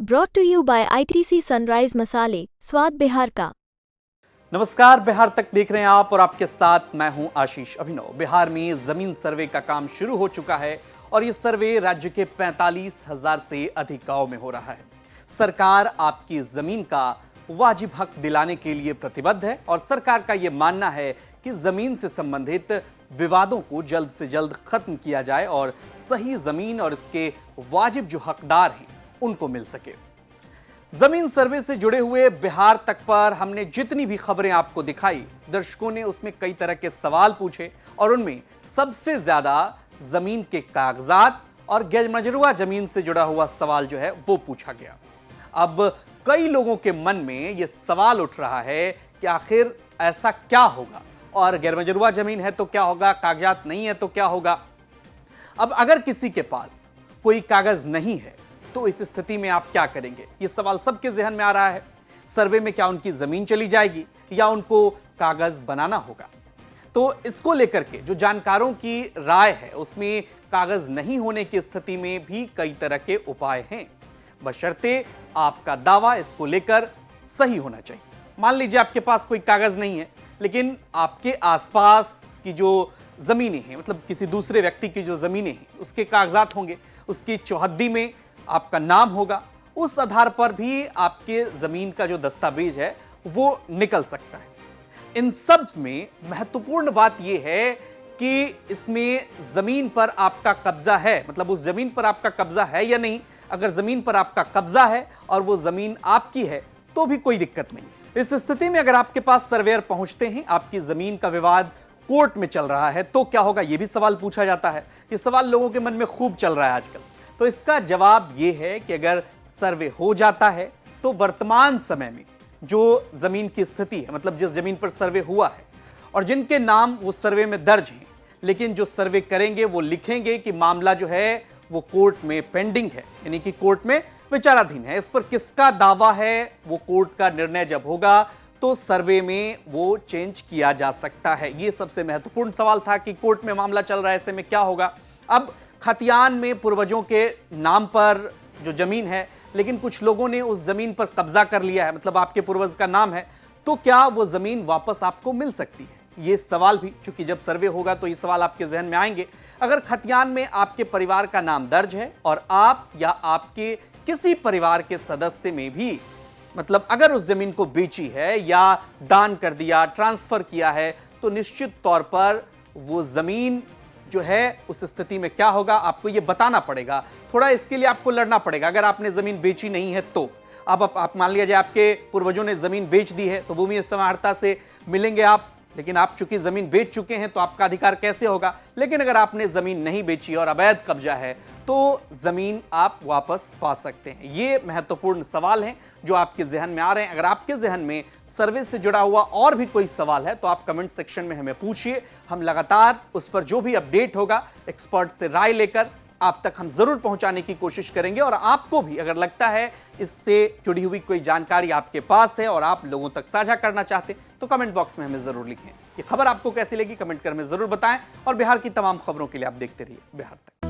Brought to you by ITC Sunrise मसाले, स्वाद बिहार का। नमस्कार, बिहार तक देख रहे हैं आप और आपके साथ मैं हूं आशीष अभिनव। बिहार में जमीन सर्वे का काम शुरू हो चुका है और ये सर्वे राज्य के 45,000 से अधिक गांव में हो रहा है। सरकार आपकी जमीन का वाजिब हक दिलाने के लिए प्रतिबद्ध है और सरकार का यह मानना है कि जमीन से संबंधित विवादों को जल्द से जल्द खत्म किया जाए और सही जमीन और इसके वाजिब जो हकदार हैं उनको मिल सके। जमीन सर्वे से जुड़े हुए बिहार तक पर हमने जितनी भी खबरें आपको दिखाई, दर्शकों ने उसमें कई तरह के सवाल पूछे और उनमें सबसे ज्यादा जमीन के कागजात और गैरमजरूआ जमीन से जुड़ा हुआ सवाल जो है वो पूछा गया। अब कई लोगों के मन में यह सवाल उठ रहा है कि आखिर ऐसा क्या होगा और गैरमजरूआ जमीन है तो क्या होगा, कागजात नहीं है तो क्या होगा। अब अगर किसी के पास कोई कागज नहीं है तो इस स्थिति में आप क्या करेंगे, यह सवाल सबके जहन में आ रहा है। सर्वे में क्या उनकी जमीन चली जाएगी या उनको कागज बनाना होगा। तो इसको लेकर के जो जानकारों की राय है उसमें कागज नहीं होने की स्थिति में भी कई तरह के उपाय हैं, बशर्ते आपका दावा इसको लेकर सही होना चाहिए। मान लीजिए आपके पास कोई कागज नहीं है लेकिन आपके आसपास की जो जमीनें हैं, मतलब किसी दूसरे व्यक्ति की जो जमीनें हैं उसके कागजात होंगे, उसकी चौहद्दी में आपका नाम होगा, उस आधार पर भी आपके जमीन का जो दस्तावेज है वो निकल सकता है। इन सब में महत्वपूर्ण बात यह है कि इसमें जमीन पर आपका कब्जा है, मतलब उस जमीन पर आपका कब्जा है या नहीं। अगर जमीन पर आपका कब्जा है और वो जमीन आपकी है तो भी कोई दिक्कत नहीं। इस स्थिति में अगर आपके पास सर्वेयर पहुंचते हैं, आपकी जमीन का विवाद कोर्ट में चल रहा है तो क्या होगा, यह भी सवाल पूछा जाता है। यह सवाल लोगों के मन में खूब चल रहा है आजकल। तो इसका जवाब यह है कि अगर सर्वे हो जाता है तो वर्तमान समय में जो जमीन की स्थिति है, मतलब जिस जमीन पर सर्वे हुआ है और जिनके नाम वो सर्वे में दर्ज हैं, लेकिन जो सर्वे करेंगे वो लिखेंगे कि मामला जो है वो कोर्ट में पेंडिंग है, यानी कि कोर्ट में विचाराधीन है। इस पर किसका दावा है वो कोर्ट का निर्णय जब होगा तो सर्वे में वो चेंज किया जा सकता है। ये सबसे महत्वपूर्ण सवाल था कि कोर्ट में मामला चल रहा है, ऐसे में क्या होगा। अब खतियान में पूर्वजों के नाम पर जो जमीन है लेकिन कुछ लोगों ने उस जमीन पर कब्जा कर लिया है, मतलब आपके पूर्वज का नाम है, तो क्या वो जमीन वापस आपको मिल सकती है। ये सवाल भी, चूंकि जब सर्वे होगा तो ये सवाल आपके जहन में आएंगे। अगर खतियान में आपके परिवार का नाम दर्ज है और आप या आपके किसी परिवार के सदस्य में भी, मतलब अगर उस जमीन को बेची है या दान कर दिया, ट्रांसफर किया है, तो निश्चित तौर पर वो जमीन जो है उस स्थिति में क्या होगा आपको ये बताना पड़ेगा। थोड़ा इसके लिए आपको लड़ना पड़ेगा। अगर आपने जमीन बेची नहीं है तो अब आप मान लीजिए आपके पूर्वजों ने जमीन बेच दी है तो भूमि समाहर्ता से मिलेंगे आप, लेकिन आप चूंकि जमीन बेच चुके हैं तो आपका अधिकार कैसे होगा। लेकिन अगर आपने जमीन नहीं बेची और अवैध कब्जा है तो जमीन आप वापस पा सकते हैं। ये महत्वपूर्ण सवाल हैं जो आपके जहन में आ रहे हैं। अगर आपके जहन में सर्वे से जुड़ा हुआ और भी कोई सवाल है तो आप कमेंट सेक्शन में हमें पूछिए। हम लगातार उस पर जो भी अपडेट होगा एक्सपर्ट से राय लेकर आप तक हम जरूर पहुंचाने की कोशिश करेंगे। और आपको भी अगर लगता है इससे जुड़ी हुई कोई जानकारी आपके पास है और आप लोगों तक साझा करना चाहते हैं तो कमेंट बॉक्स में हमें जरूर लिखें। ये खबर आपको कैसी लगी कमेंट कर हमें जरूर बताएं और बिहार की तमाम खबरों के लिए आप देखते रहिए बिहार तक।